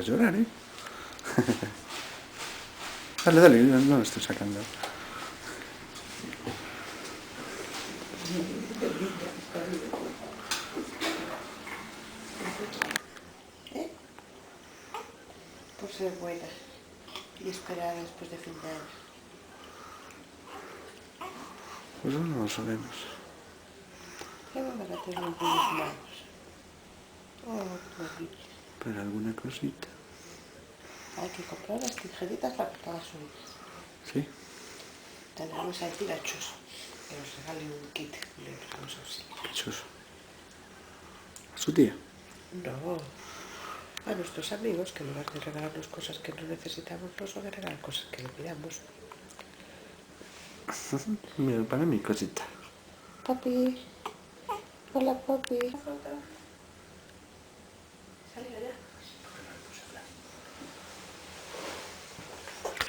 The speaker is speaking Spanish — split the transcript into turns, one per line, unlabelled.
a llorar, ¿eh? Dale, dale, no lo estoy sacando.
¿Eh? Por ser buena y esperar después de fin de año.
Pues no lo sabemos.
¿Qué me van a tener los niños malos? Oh, qué horrible.
Pero alguna cosita.
Hay que comprar las tijeritas para cortar las uñas.
¿Sí?
Tenemos ahí tirachos. Que nos regalen un kit. Le dejamos así.
Chuso. ¿A su tía?
No. A nuestros amigos, que en lugar de regalarnos cosas que no necesitamos, nos van a regalar cosas que le pidamos.
Mira, para mi cosita.
Papi. Hola, papi.